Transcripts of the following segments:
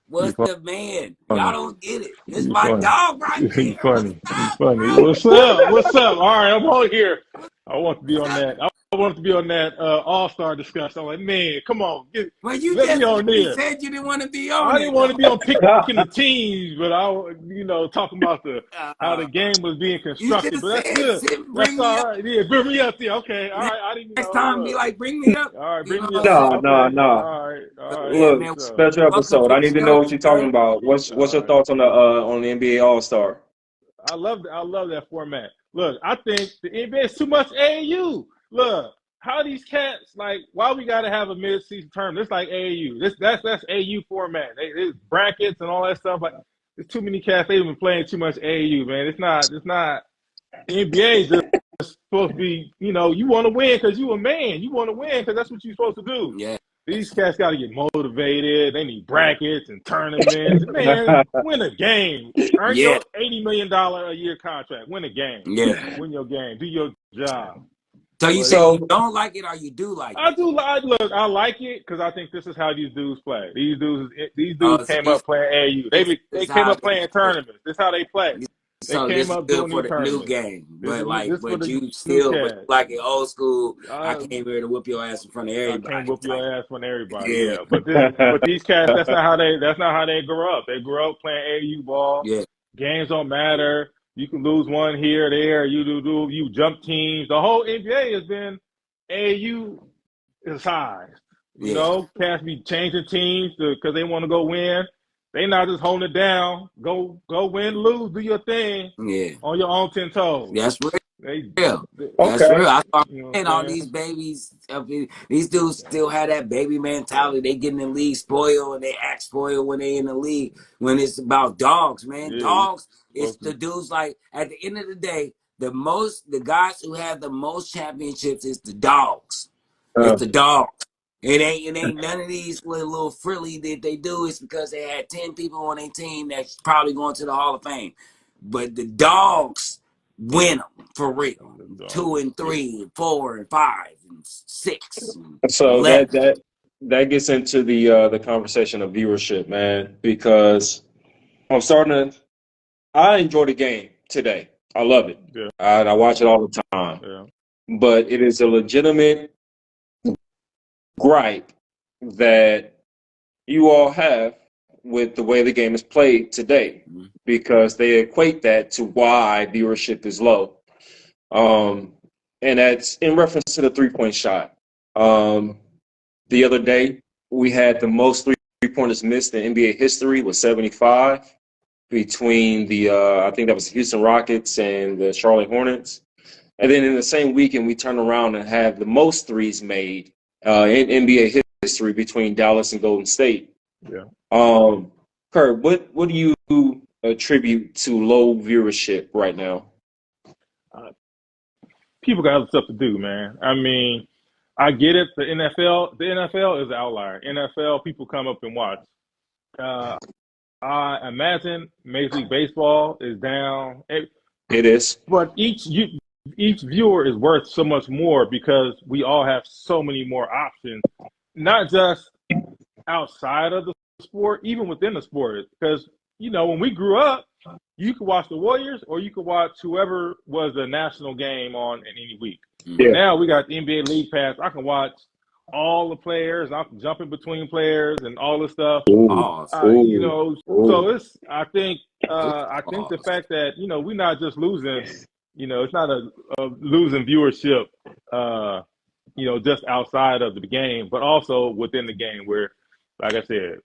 was You the man. Y'all funny. don't get it. This You my funny. dog right You there. What's funny. You up, funny. bro? What's up? What's up? All right, I'm on here. I want to be What's on up? that. I want to be on that All-Star discussion. I'm like, man, come on, Well, you let me just on literally there. said you didn't want to be on I didn't it, want to though. be on picking the teams, but talking about how the Uh, game was being you should constructed. have But that's said, good. bring That's me all up. right. Yeah, bring me up there. Okay, all Next, right. I didn't even next know. time, be Look, like, bring me up. all right, You bring know me what I'm up. saying? No, no, Okay, no. all right, But all right. yeah, Look, man, So, special welcome episode. to I the need to know show, what you're talking sir. about. What's all your right. thoughts on the NBA All Star? I love that format. Look, I think the NBA is too much AAU. Look, how these cats like? Why we got to have a mid-season tournament? It's like AAU. That's AAU format. It's brackets and all that stuff. Like, there's too many cats. They've been playing too much AAU, man. It's not. It's not. The NBA is just supposed to be. You want to win because you a man. You want to win because that's what you're supposed to do. Yes. These cats got to get motivated. They need brackets and tournaments. Man, win a game. Earn Yeah. your $80 million a year contract. Win a game. Yeah. Win your game. Do your job. So you But saying you So, don't like it or you do like I it? do. Look. I like it because I think this is how these dudes play. These dudes So came up playing AAU. this They is came how up they playing do it. tournaments. This is how they play. They So came this is up good doing for these the new tournaments. game, This but is like, this for but the you new still, but cats. like in old school, I Uh, came here to whoop your ass in front of I can't everybody. whoop Type. your ass on everybody, Yeah, yeah. But these cats, that's not how they grew up. They grew up playing AU ball. yeah, Games don't matter. You can lose one here, there. You jump teams. The whole NBA has been AU is high. yeah, Cats be changing teams because they want to go win. They not just holding it down. Go win, lose, do your thing yeah. on your own 10 toes. That's They, real. they That's okay. real. I start you know saying what all I'm these saying? babies, these dudes still have that baby mentality. They get in the league spoiled and they act spoiled when they in the league. When it's about dogs, man, Yeah, you dogs. It's supposed the to. dudes like at the end of the day, the guys who have the most championships is the dogs. Uh, It's the dogs. It ain't none of these little frilly that they do. It's because they had 10 people on their team that's probably going to the Hall of Fame. But the dogs win them for real. The 2 dogs. and Yeah. 3 and 4 and 5 and 6 and so 11. that gets into the conversation of viewership, man, because I'm starting to. I enjoy the game today. I love it. Yeah. I watch it all the time. Yeah. But it is a legitimate gripe that you all have with the way the game is played today Mhm. because they equate that to why viewership is low. Um, and that's in reference to the 3-point shot. Um, the other day, we had the most three-pointers missed in NBA history with 75 between I think that was the Houston Rockets and the Charlotte Hornets. And then in the same weekend, we turn around and have the most threes made in NBA history between Dallas and Golden State. Yeah. Kurt, what do you attribute to low viewership right now? People got other stuff to do, man. I mean, I get it. The NFL is an outlier. NFL people come up and watch. Uh, I imagine Major League Baseball is down, It is. but each viewer is worth so much more because we all have so many more options, not just outside of the sport, even within the sport. Because when we grew up, you could watch the Warriors or you could watch whoever was the national game on in any week. But Yeah. now we got the NBA League Pass. I can watch all the players. I can jump in between players and all this stuff. Ooh, Pause. ooh. So I think the Pause. fact that we're not just losing, it's not a losing viewership, just outside of the game, but also within the game where, like I said,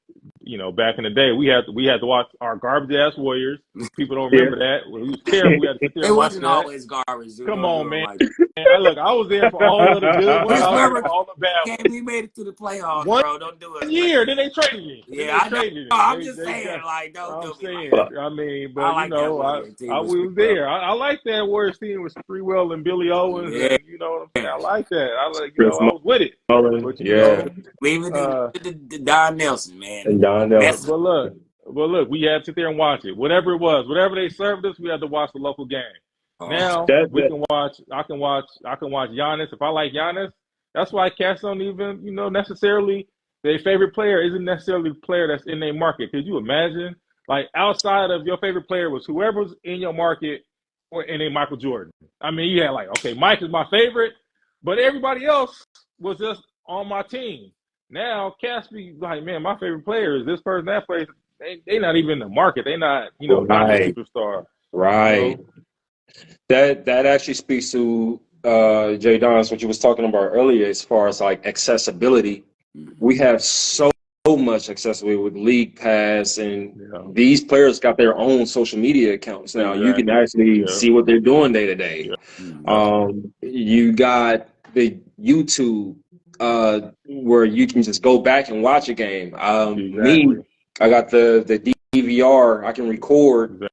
back in the day we had to watch our garbage ass Warriors. People don't Yeah. remember that. Well, it was terrible. We had to sit there It and watch wasn't that. always garbage. Come Don't do on, them man. like that. I was there for all of the good ones. Just I was there remember, for all the bad game ones. we made it to the playoffs, One bro. Don't do us like year, then that. they traded me. Yeah, I know. I'm just saying, like, don't I'm do me like saying. that. Well, I mean, I but like that Warrior team I with was Sprewell. there. I like that Warriors team with Sprewell and Billy Owens, Yeah. and you know what I'm saying. I like that. Chris I was with it. Mullen, But yeah, Leave it uh, to Don Nelson, man. and Don but Mess. Nelson. but look, we had to sit there and watch it. Whatever it was, whatever they served us, we had to watch the local game. Now That we that can watch. I can watch Giannis if I like Giannis. That's why cats don't even necessarily their favorite player isn't necessarily the player that's in their market. Could you imagine? Like outside of your favorite player was whoever's in your market or in a Michael Jordan. I mean, you had like, okay, Mike is my favorite, but everybody else was just on my team. Now, Caspi, like, man, my favorite player is this person, that player. They not even in the market. They not, not a Right, superstar. right. That actually speaks to Jay Don's what you was talking about earlier as far as like accessibility. We have so much accessibility with League Pass, and these players got their own social media accounts now. You can actually see what they're doing day to day. You got the YouTube where you can just go back and watch a game. Me, I got the DVR. I can record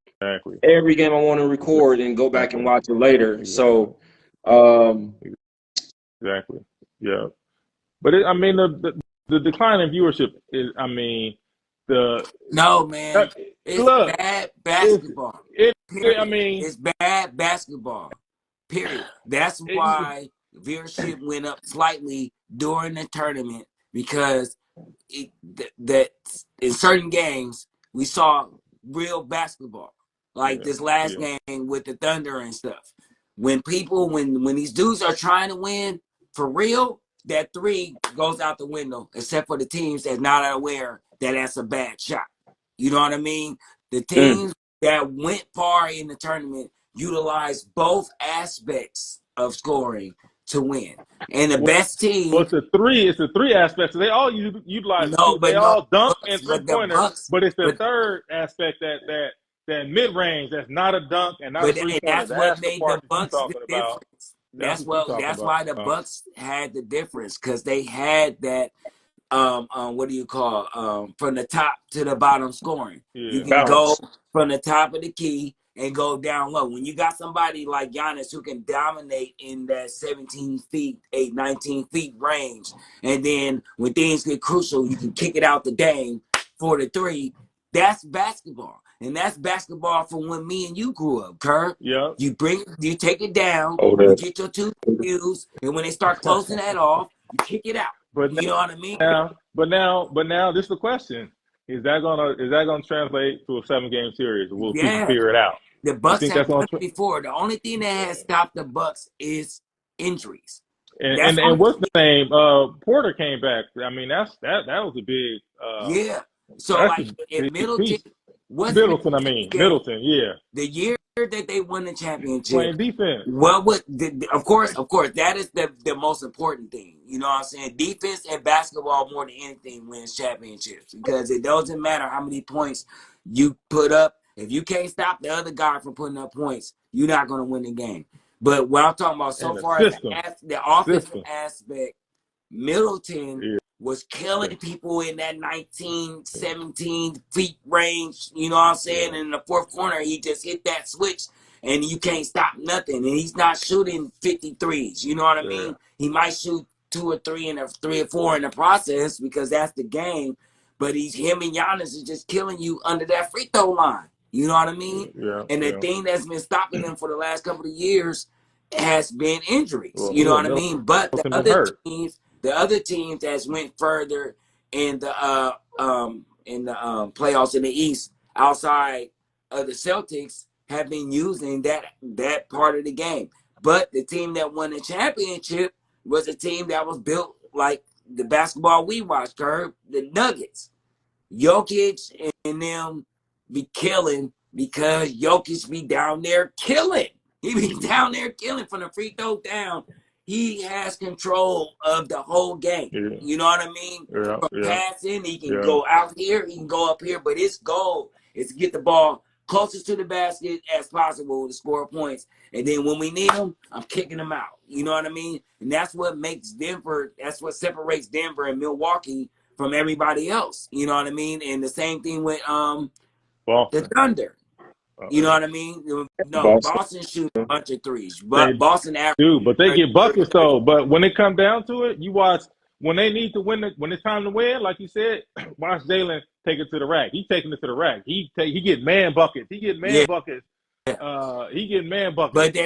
every game I want to record and go back and watch it later. So, exactly, yeah. But I mean, the decline in viewership is, I mean, no, man, it's look, bad basketball. I Period. mean, It's bad basketball. Period. That's why viewership went up slightly during the tournament, because that in certain games we saw real basketball, like this last game with the Thunder and stuff. When these dudes are trying to win for real, that three goes out the window, except for the teams that's not aware that that's a bad shot. You know what I mean? The teams that went far in the tournament utilized both aspects of scoring to win. And the best team. Well, it's the three aspects. They all utilize it too. They all dunk and three pointer, but it's the third aspect that mid range that's not a dunk and not a three pointer. That's what That's the made part the that you're Bucks the talking about. difference. That's why the Bucks had the difference, because they had that what do you call from the top to the bottom scoring. You can go from the top of the key and go down low. When you got somebody like Giannis who can dominate in that 17 feet, 19 feet range, and then when things get crucial, you can kick it out the game for the three. That's basketball. And that's basketball from when me and you grew up, Kurt. Yeah. You take it down, you get your two views, and when they start closing that off, you kick it out. But you know what I mean? But now, this is the question: Is that gonna translate to a 7-game series? Will people figure it out? The Bucks have done it before. The only thing that has stopped the Bucks is injuries. And what's the name? Porter came back. I mean, that was a big. So like if Middleton, yeah. The year that they won the championship, playing defense. Well, of course, that is the most important thing. You know what I'm saying? Defense and basketball more than anything wins championships, because it doesn't matter how many points you put up. If you can't stop the other guy from putting up points, you're not going to win the game. But what I'm talking about so far as the offensive aspect, Middleton was killing people in that 19, 17 feet range. You know what I'm saying? And in the fourth corner, he just hit that switch, and you can't stop nothing. And he's not shooting 53s. You know what I mean? He might shoot 2 or 3 and 3 or 4 in the process, because that's the game. But him and Giannis is just killing you under that free throw line. You know what I mean? And the thing that's been stopping them for the last couple of years has been injuries. You know what I mean? But the other teams that went further in the playoffs in the East, outside of the Celtics, have been using that part of the game. But the team that won the championship was a team that was built like the basketball we watched, Curb, the Nuggets. Jokic and them be killing, because Jokic be down there killing. He be down there killing from the free throw down. He has control of the whole game. You know what I mean? From passing, he can go out here, he can go up here, but his goal is to get the ball closest to the basket as possible to score points. And then when we need them, I'm kicking them out. You know what I mean? And that's what makes Denver, that's what separates Denver and Milwaukee from everybody else. You know what I mean? And the same thing with the Thunder. You know what I mean? No, Boston shoots a bunch of threes, but Boston but they get buckets though. But when it comes down to it, you watch when they need to win. When it's time to win, like you said, watch Jalen take it to the rack. He's taking it to the rack. He get man buckets. He get man buckets. He get man buckets.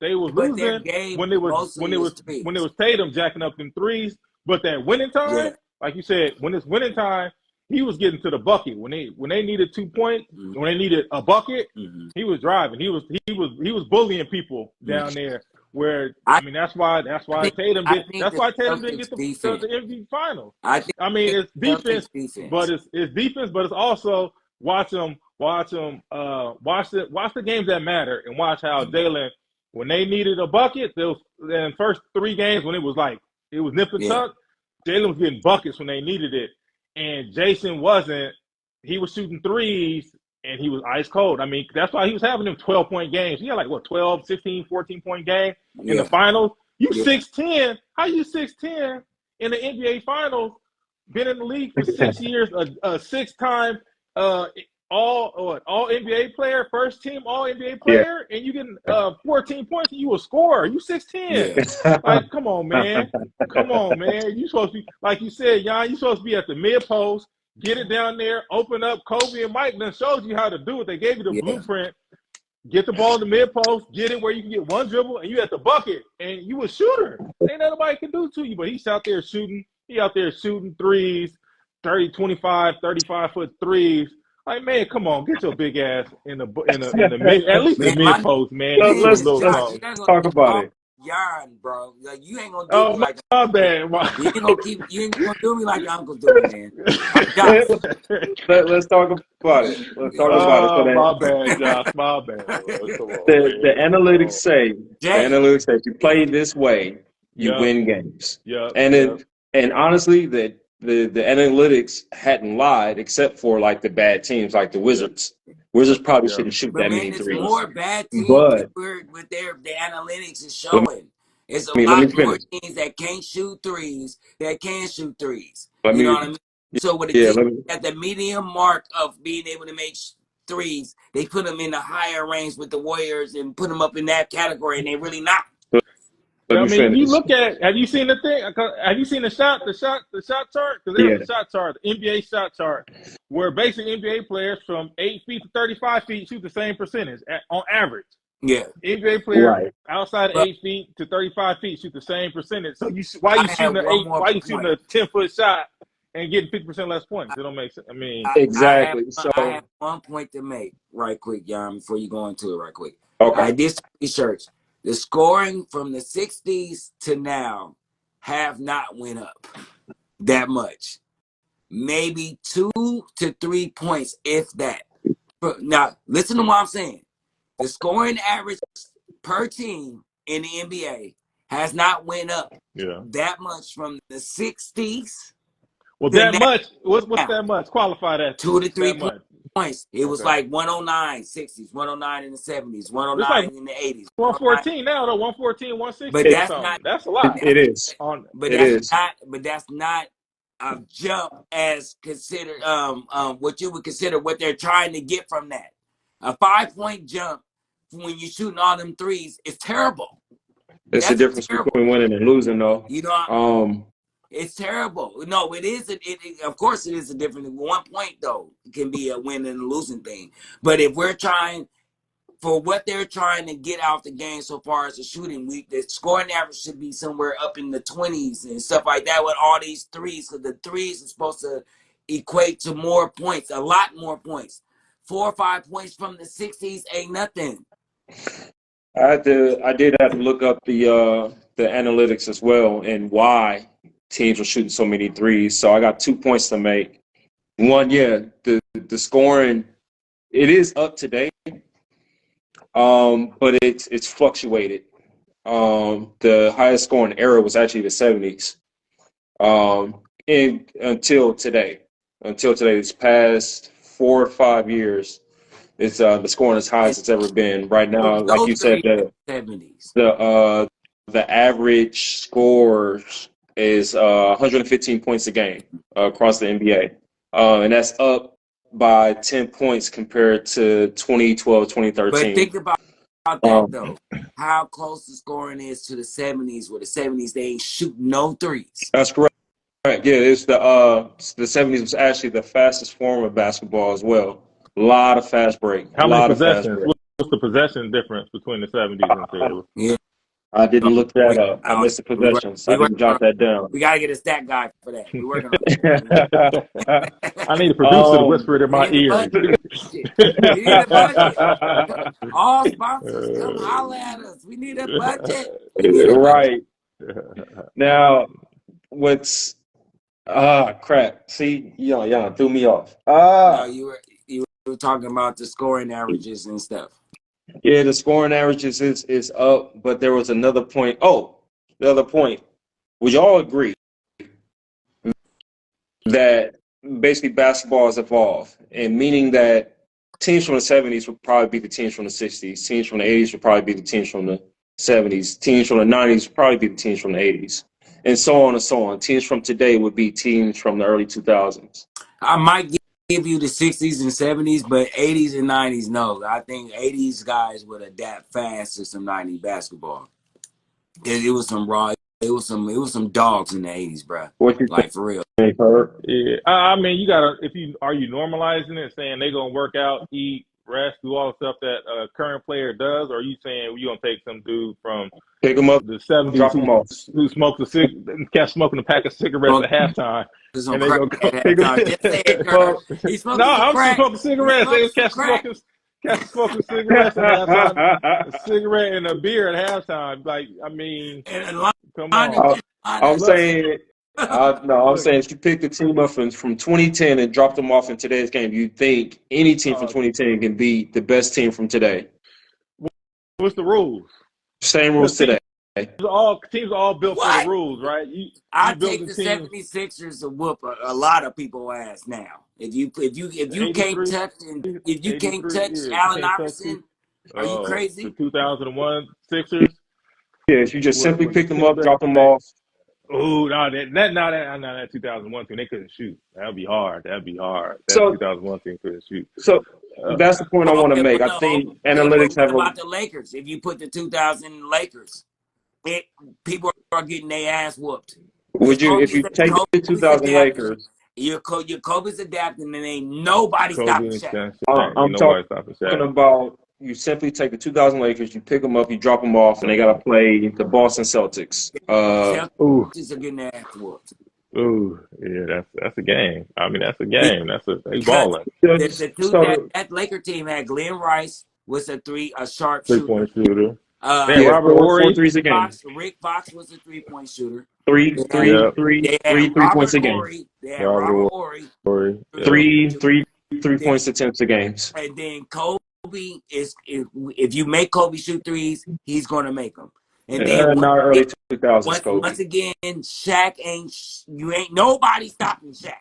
They was losing when it was Tatum jacking up them threes. But that winning time, like you said, when it's winning time, he was getting to the bucket. When they needed 2 points, when they needed a bucket, he was driving. He was bullying people down there. Where I mean, that's why Tatum I did. think That's the why Tatum didn't Celtics get the defense. MVP finals. I think I mean, it's Celtics defense, defense. but it's defense, but it's also watch the games that matter and watch how Jalen, when they needed a bucket, in the first 3 games when it was nip and tuck, Jalen was getting buckets when they needed it, and Jason wasn't. He was shooting threes and he was ice cold. I mean, that's why he was having them 12-point games. He had 12, 16, 14-point game in the finals. You 6'10", how you 6'10" in the NBA finals, been in the league for 6 years, a 6-time all NBA player, first team all NBA player, and you getting 14 points and you a scorer. You 6'10". Like, come on, man. Come on, man. You supposed to be, like you said, Jan, you supposed to be at the mid post, get it down there, open up. Kobe and Mike then showed you how to do it. They gave you the blueprint. Get the ball in the mid post, get it where you can get one dribble, and you at the bucket, and you a shooter. Ain't nothing nobody can do to you, but he's out there shooting. He out there shooting threes, 30, 25, 35-foot threes. Like, man, come on, get your big ass in the mid, at least the mid post, man. Well, You do a let's little Josh, something. talk about it. Yarn, bro. Like, you ain't gonna do Oh, me like my bad. you ain't gonna do me like your uncles do me, man. Josh. Let's talk about it. Let's talk about it. So My bad, Josh. My bad. Come on, the analytics say if you play this way, you win games. And honestly, the analytics hadn't lied except for like the bad teams, like the Wizards. Wizards probably shouldn't shoot that many It's threes. more bad teams But with the analytics is showing. It's a let lot me more finish. teams that can't shoot threes that can shoot threes. Let You me, know what I mean? So with the yeah, team at the medium mark of being able to make threes, they put them in the higher range with the Warriors and put them up in that category, and they really not. let I me mean, you finish. look at. Have you seen the thing? Have you seen the shot chart? Because there's a shot chart, the NBA shot chart, where basic NBA players from 8 feet to 35 feet shoot the same percentage on average. Yeah. NBA player Right. outside of 8 feet to 35 feet shoot the same percentage. So why you shooting a 10-foot shot and getting 50% less points? It don't make sense. I mean, exactly. I have 1 point to make right quick, Jan, before you go into it right quick. Okay. I did some research. The scoring from the 60s to now have not went up that much. Maybe 2 to 3 points, if that. Now, listen to what I'm saying. The scoring average per team in the NBA has not went up that much from the 60s. Well, that much. What's that much? Qualify that. 2 to 3 points. It was like 109, 60s, 109 in the 70s, 109 in the 80s. 114 now, though. 114, 116. But that's not. That's a lot. It is. But that's not a jump as considered what you would consider what they're trying to get from that. A 5-point jump when you're shooting all them threes is terrible. It's the difference between winning and losing, though. You know, it's terrible. No, it is. Of course, it is a difference. 1 point though can be a win and a losing thing. But if we're trying for what they're trying to get out the game so far as the shooting, the scoring average should be somewhere up in the 20s and stuff like that with all these threes. Because the threes are supposed to equate to more points, a lot more points. 4 or 5 points from the 60s ain't nothing. I did have to look up the analytics as well and why teams were shooting so many threes. So I got 2 points to make. One, the scoring, it is up to date, but it's fluctuated. The highest scoring era was actually the 70s, until today. Until today, this past 4 or 5 years, it's the scoring as high as it's ever been. Right now, like you said, the 70s. The average scores is 115 points a game across the NBA, and that's up by 10 points compared to 2012, 2013. But think about that though. How close the scoring is to the 70s, where the 70s they ain't shooting no threes. That's correct. Yeah, it's the 70s was actually the fastest form of basketball as well. A lot of fast break. How many possessions? What's the possession difference between the 70s and the 30s? Yeah. I didn't look that We, up. I missed the possessions. I we working didn't jot on. that down. We got to get a stat guy for that. We working on it. I need a producer to um, whisper it in We my need a ear. budget. Shit. We need a budget. All sponsors, come holler at us. We need a budget. We need a budget. right. Now, what's crap. See, y'all threw me off. No, you were talking about the scoring averages and stuff. Yeah, the scoring averages is up, but there was another point. Oh, the other point. Would y'all agree that basically basketball has evolved, and meaning that teams from the 70s would probably be the teams from the 60s, teams from the 80s would probably be the teams from the 70s, teams from the 90s would probably be the teams from the 80s, and so on and so on. Teams from today would be teams from the early 2000s. I might give you the 60s and 70s, but 80s and 90s, no. I think 80s guys would adapt fast to some 90s basketball. It was some raw. It was some dogs in the 80s, bro. What you Like for real. think, Herb? Yeah, I mean, you gotta. Are you normalizing it, saying they gonna work out, eat, rest, do all the stuff that a current player does, or are you saying you gonna take some dude from Pick them up, the '70s drop them off. who smoked kept smoking a pack of cigarettes at halftime, Some and they crack gonna at come pick him? halftime. Just say it, Kurt. Well, He's No, smoking some I'm crack. smoking cigarettes. They was catch smoking cigarettes at halftime. A cigarette and a beer at halftime. Like, I mean, And come on. I'm Look, saying, no, I'm look. saying if you pick the team up from 2010 and drop them off in today's game, you think any team from Uh, 2010 can beat the best team from today? what's the rules? Same rules today. Teams are all built for What? the rules, right? I You build take the the team 76ers to whoop a lot of people ass now. If you can't 83, touch if you can't 83. touch Yeah, you Allen can't touch Iverson, are you the crazy? 2001 Sixers. Yes, you just simply What pick them team up, was drop them that? off. Oh, no, that 2001 team, they couldn't shoot. That'd be hard. That So, 2001 team couldn't shoot. so Uh, that's the point I want to Okay, make. but I no. think Okay, but analytics what have a. about the Lakers? If you put the 2000 Lakers, people are getting their ass whooped because Would you, if you take the Kobe's 2000 adapting. Lakers, Your Kobe's adapting, and ain't nobody Kobe stopping and Shaq. Shaq. I'm Nobody stopping talking Shaq. about you simply take the 2000 Lakers, you pick them up, you drop them off, and they got to play the Boston Celtics. Ooh, Celtics are getting their ass whooped. yeah, that's a game. I mean, that's a game. They Because balling. that Laker team had Glenn Rice was a sharpshooter. 3-point shooter. They had Yeah, Robert four Horry. threes a game. Rick Fox was a 3-point shooter. Three, three, Yep. three, They had three, 3 points a game. Robert Horry, Horry. Yep. Three then, points attempts a game. and then Kobe is if you make Kobe shoot threes, he's gonna make them. And then Not early 2000s, once Kobe. again, Shaq ain't nobody stopping Shaq.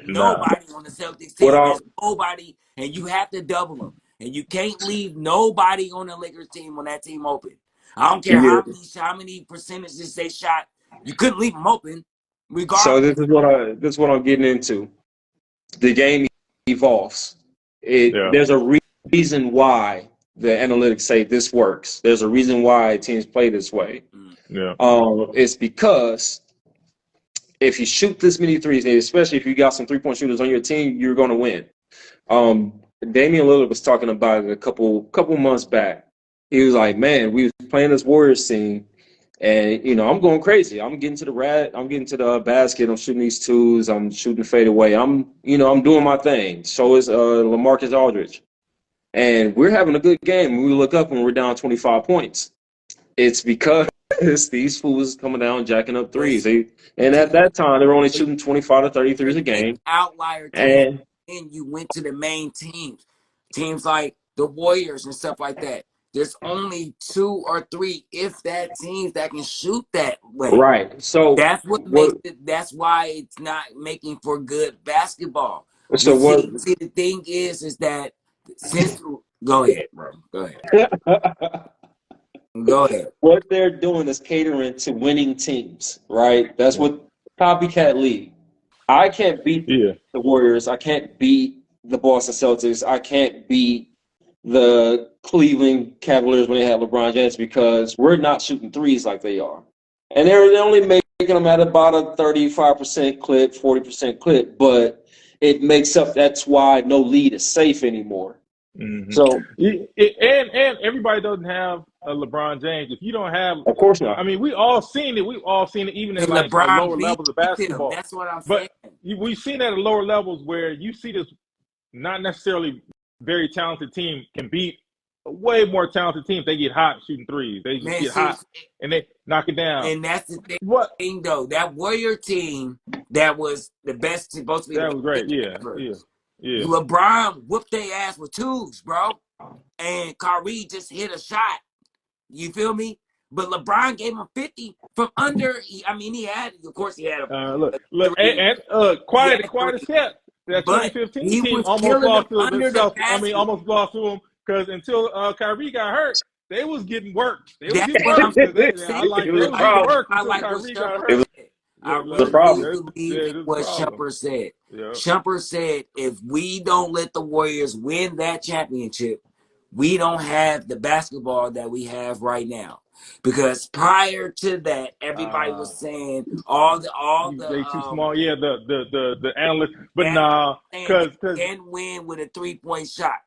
Nah. Nobody on the Celtics What team. I There's nobody, and you have to double them. And you can't leave nobody on the Lakers team when that team open. I don't care yeah. how many percentages they shot. You couldn't leave them open, So regardless. this is what I'm getting into. The game evolves. Yeah. There's a reason why the analytics say this works. There's a reason why teams play this way. Yeah. It's because if you shoot this many threes, and especially if you got some 3-point shooters on your team, you're going to win. Damian Lillard was talking about it a couple months back. He was like, "Man, we was playing this Warriors team, and I'm going crazy. I'm getting to the basket. I'm shooting these twos. I'm shooting fade away. I'm doing my thing. So is LaMarcus Aldridge, and we're having a good game. We look up and we're down 25 points. It's because these fools coming down jacking up threes. And at that time they were only shooting 25 to 30 threes a game. Outlier teams, And and you went to the main teams like the Warriors and stuff like that. There's only 2 or 3, if that, teams that can shoot that way. right. So that's what makes it. That's why it's not making for good basketball. So See, the thing is that since go ahead, bro. Go ahead. Go ahead. What they're doing is catering to winning teams, right? That's what copycat league. I can't beat the Warriors. I can't beat the Boston Celtics. I can't beat the Cleveland Cavaliers when they had LeBron James because we're not shooting threes like they are. And they're only making them at about a 35% clip, 40% clip, but it makes up, that's why no lead is safe anymore. Mm-hmm. So, And everybody doesn't have a LeBron James. If you don't have, of course not. I mean, we all seen it. We've all seen it, even And in like LeBron lower beat levels of them. basketball. That's what I'm But saying. we've seen that at lower levels where you see this not necessarily very talented team can beat a way more talented team if they get hot shooting threes. They just Man, get see, hot and they knock it down. and that's the What? thing though. That Warrior team that was the best, supposed to be the That best was great. team Yeah, ever. yeah, yeah. LeBron whooped their ass with twos, bro. And Kyrie just hit a shot. You feel me? But LeBron gave him 50 from under. I mean, he had, of course, he had Look, a and, three. He quiet, had quiet as three, kept. That but 2015 he team was almost killing them lost to the under the Celtics. I mean, basket. almost lost to them because until Kyrie got hurt, they was getting worked. They was That's getting what I'm worked because saying. It was they a was getting problem. worked I until like what Kyrie got Shumper It hurt. was said. I Yeah, a really problem. do believe it in was a what problem. Shumper said. Yeah. Shumper said, if we don't let the Warriors win that championship, we don't have the basketball that we have right now. Because prior to that, everybody was saying all the They too small. Yeah, the analysts, but that nah, saying they because can win with a 3-point shot.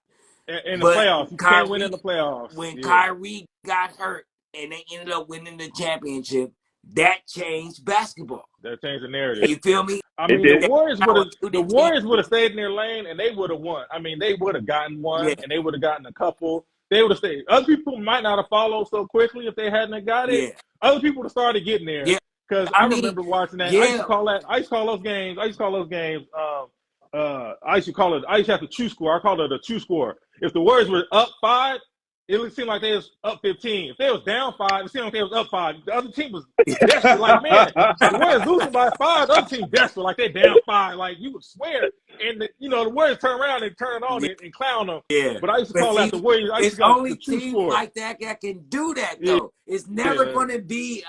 in the But playoffs, you can't win in the playoffs. when Yeah, Kyrie got hurt and they ended up winning the championship, that changed basketball. that changed the narrative. You feel me? I It mean, the did. Warriors would How have a the shooting team. Warriors would have stayed in their lane and they would have won. I mean, they would have gotten Yeah, one and they would have gotten a couple. They would have stayed. Other people might not have followed so quickly if they hadn't got it. yeah, Other people would have started getting there yeah. because I I mean, remember watching that. I used to yeah, call that. I used to call those games. I used to call those games. I used to call it. I used to have the true score. I called it a true score. If the Warriors were up 5, it seemed like they was up 15. If they was down 5, it seemed like they was up 5. The other team was desperate. Like, man, the Warriors losing by 5. The other team desperate. Like, they down 5. Like, you would swear. And, the Warriors turn around and turn it on yeah, and clown them. yeah. But I used to But call that see, the Warriors. I used it's to call the only true teams score. like that can do that Yeah. though. It's never going to be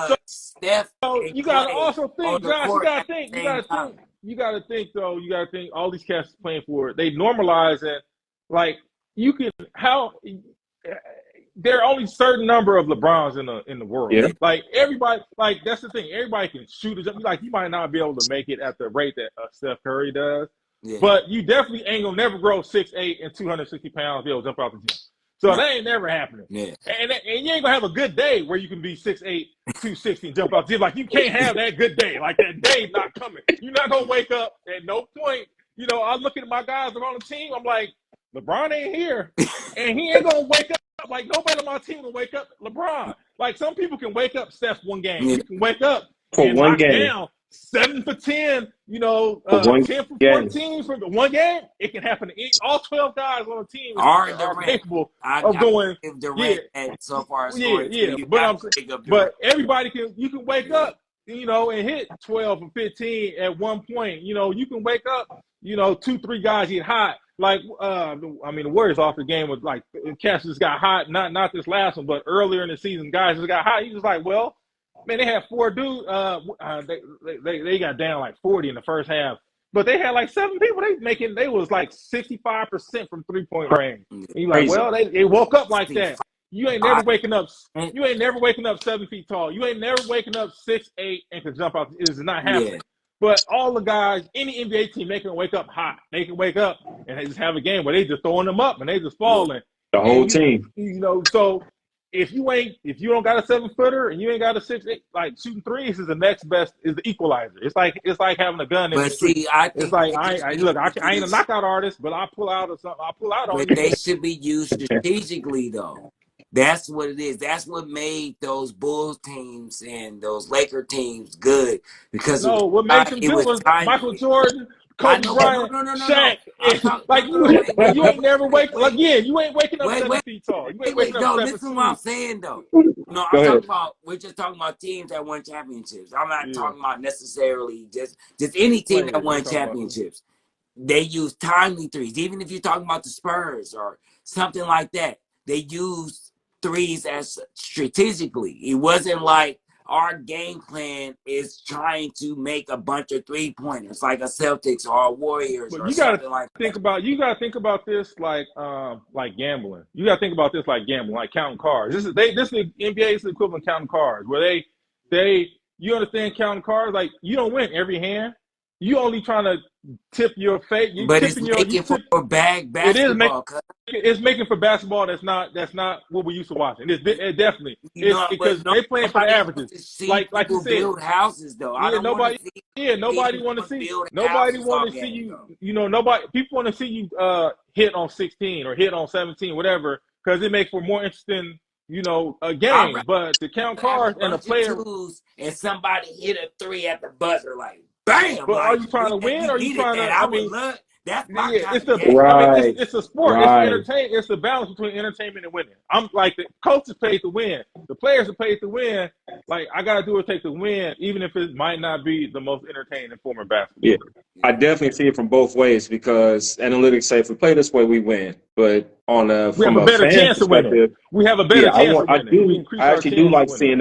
So Steph and you got to Clay also on think, the Josh, you court got at to think, the same time. though, you got to think all these cats playing for it. They normalize it. Like, you can, there are only certain number of LeBrons in the world. Yeah. Yeah, Like, everybody, like, that's the thing. Everybody can shoot it. Like, you might not be able to make it at the rate that Steph Curry does, yeah, but you definitely ain't gonna never grow 6'8" and 260 pounds to be able to jump out the gym. So no, that ain't never happening. yeah, And you ain't gonna have a good day where you can be 6'8", 260 and jump out the gym. Like, you can't have that good day. Like, that day's not coming. You're not gonna wake up at no point. I look at my guys around the team. I'm like, LeBron ain't here, and he ain't gonna wake up. Like, nobody on my team will wake up LeBron. Like, some people can wake up Steph one game. yeah, You can wake up For and one knock game. down 7 for 10, For one 10 for game. 14 for one game. It can happen. All 12 guys on the team or are Durant. capable of I going, give yeah, Durant that so far yeah, scoring too. yeah. You got But to pick up Durant. but everybody you can wake Yeah, up, and hit 12 or 15 at one point. You can wake up, 2, 3 guys get hot. Like, the Warriors off the game was like, Cash just got hot. Not this last one, but earlier in the season, guys just got hot. He was like, well, man, they had 4 dudes. They got down like 40 in the first half, but they had like 7 people. They was like 65% from 3-point range. yeah. And you're like, Crazy. well, they woke up like See, that. You ain't never 5 waking up. and You ain't never waking up 7 feet tall. You ain't never waking up 6'8" and can jump out. It is not yeah, happening. But all the guys, any NBA team, they can wake up hot. They can wake up and they just have a game where they just throwing them up and they just yeah. falling. The whole And team. so if you don't got a 7-footer and you ain't got a 6'8", like, shooting threes is the next best, is the equalizer. It's like having a gun in the But street. see, I It's think like, they just need look, to I ain't a use, knockout artist, but I pull out or something. I pull out on but you. they should be used strategically though. That's what it is. That's what made those Bulls teams and those Laker teams good because No, what made them it good was was Michael timely. Jordan, I Kobe know, but no, Bryant, no, no, no, no. Shaq. I'm talking. Like, No, no, no. Wait, wait, you wait, ain't never wait, wake like, wait, yeah, you ain't waking up wait, 7 wait, feet tall. You ain't wait. waking up No, 7 listen to what I'm shoes. saying though. No, Go I'm ahead. talking about. We're just talking about teams that won championships. I'm not Yeah, talking about necessarily just any team that players. You won talking about? championships. They use timely threes. Even if you're talking about the Spurs or something like that, they use threes as strategically. It wasn't like our game plan is trying to make a bunch of 3-pointers like a Celtics or a Warriors But or something like that. you gotta think about this like gambling. You gotta think about this like gambling, like counting cards. This is the NBA is the equivalent of counting cards, where you understand counting cards, like, you don't win every hand. You only trying to tip your fate. You But it's tipping your you making tip. for bag It is making basketball. Cause it's making for basketball that's not what we used to watching. It definitely you it's know, but because they playing for the nobody wants averages. to see Like you people said, build houses though. I yeah, don't want to see nobody kids want to going to see build nobody houses want all to see game you. though. You know, nobody people want to see you hit on 16 or hit on 17, whatever, because it makes for more interesting, a I'd game. rather But to count have a cards and a bunch of player, twos and somebody hit a three at the buzzer, like bam, but are like you trying to win? we Or are you needed trying that. to? I I would mean, love. That's my yeah, kind it's of the. game. I mean, Right, it's a sport. It's right. entertain. It's the balance between entertainment and winning. I'm like the coaches paid to win. The players are paid to win. Like I gotta do what it takes to win, even if it might not be the most entertaining form of Yeah, basketball. I Yeah. definitely see it from both ways because analytics say if we play this way, we win. But on a We have from a a better fan chance of winning. perspective, We have a better yeah, chance of winning. We increase I our actually do chance of like winning. seeing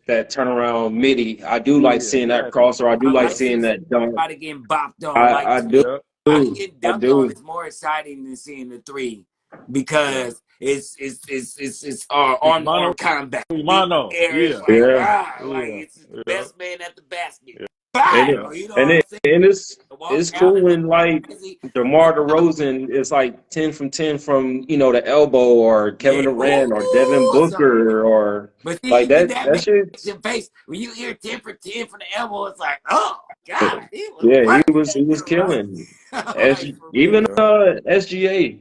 that turnaround midi. I do like Yeah, seeing that exactly. crosser. I do I like like seeing seeing that dunk. somebody getting bopped on. Like I to me, Yep. somebody getting I dunked on do. is more exciting than seeing the three Yeah. because it's It's arm combat. The mano. air is Yeah. like Yeah, like Yeah. it's the Yeah. best man at the basket. Yeah. and Yeah. Bam, you know what I'm saying? Walk it's out cool and look when like crazy. You DeMar know? DeRozan is like 10 from 10 from the elbow, or Kevin Yeah. Durant, or Devin Ooh, so Booker, or but see, like you get that. that That man shit. in face when you hear 10 for 10 from the elbow. It's like, oh God, he was Yeah, working, he was right? killing. Like for real. Even SGA,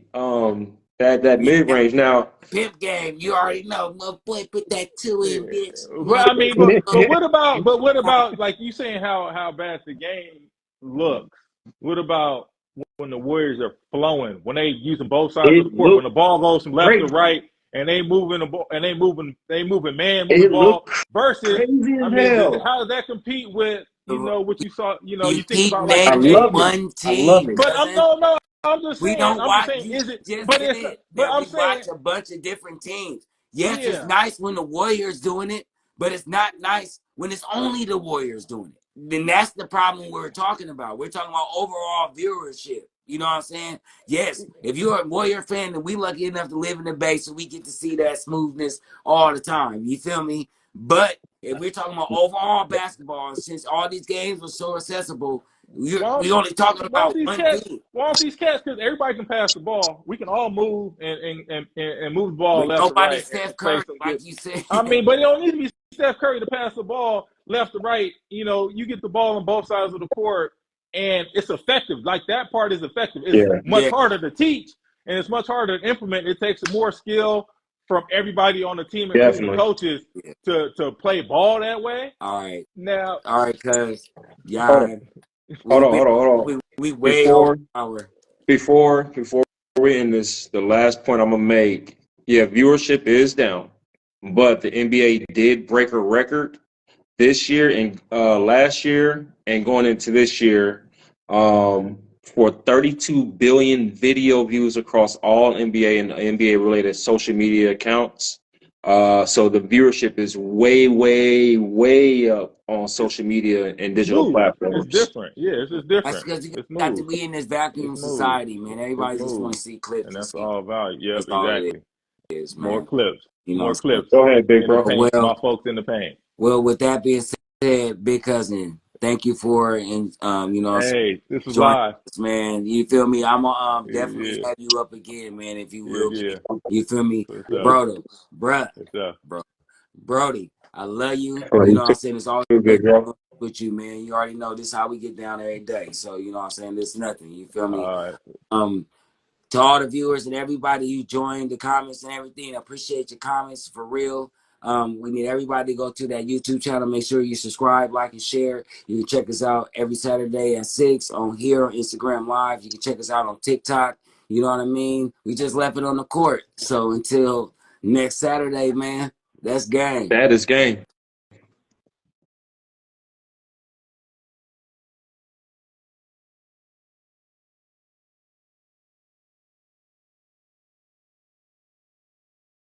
that mid Yeah, range. Now, pimp game. You already know, my boy. Put that two in, Yeah. bitch. But My I mean, boy, what about like you saying how bad the game looks? What about when the Warriors are flowing, when they using both sides of it the court, when looked the ball goes from left to great. right, and they moving the ball, and they moving man, moving the It ball looked versus, crazy I as mean, hell. how does that compete with what you saw? you You think keep about like I the naming love it. Navy, one I love team, it. but cousin. no, I'm just We saying, don't watch. You is it? just But it's said but that I'm we saying, watch a bunch of different teams. Yes, it's yeah. nice when the Warriors doing it, but it's not nice when it's only the Warriors doing it. Then that's the problem we're talking about. We're talking about overall viewership. You know what I'm saying? Yes, if you're a Warrior fan, then we lucky enough to live in the Bay, so we get to see that smoothness all the time. You feel me? But if we're talking about overall basketball, since all these games were so accessible, Why don't we only talking why don't about these one cats? team. Why don't these cats? Because everybody can pass the ball. We can all move and move the ball But left to nobody right Steph and play Curry, some good. like you said. I mean, but it don't need to be Steph Curry to pass the ball left to right. You get the ball on both sides of the court, and it's effective. Like that part is effective. It's Yeah, much Yeah, harder to teach, and it's much harder to implement. It takes more skill from everybody on the team, including the definitely. coaches, yeah. to play ball that way. All right, Now, all right, cuz Hold on, yeah, hold we on, we hold on, hold on. we way over Before our. before we end this, the last point I'm gonna make. Yeah, viewership is down, but the NBA did break a record this year and last year and going into this year, for 32 billion video views across all NBA and NBA related social media accounts. So the viewership is way, way, way up on social media and it's digital moved. It's platforms. different. Yeah, it's just That's different. because you It's got to moved. be in this It's vacuum moved. society, man. It's Everybody just want moved. to see clips And and that's see. all value. Yep, That's all it exactly. is, More man. clips. You know. More So, clips Go ahead, big in the bro. paint. well, My folks in the paint. with that being said, big cousin, thank you for and Hey, this was joining live. us, man. You feel me? I'm gonna Yeah, definitely yeah. have you up again, man. If you Yeah, will yeah. be, you feel me, What's up? bro, bruh, What's up? bro. Brody, I love you. All right, You you know what I'm saying? It's always too, a big pleasure bro. with you, man. You already know this is how we get down every day. So, you know what I'm saying? This is nothing. You feel me? All right. Um, to all the viewers and everybody who joined the comments and everything, I appreciate your comments for real. We need everybody to go to that YouTube channel. Make sure you subscribe, like, and share. You can check us out every Saturday at 6 on here on Instagram Live. You can check us out on TikTok. You know what I mean? We just left it on the court. So until next Saturday, man, that's game. That is game.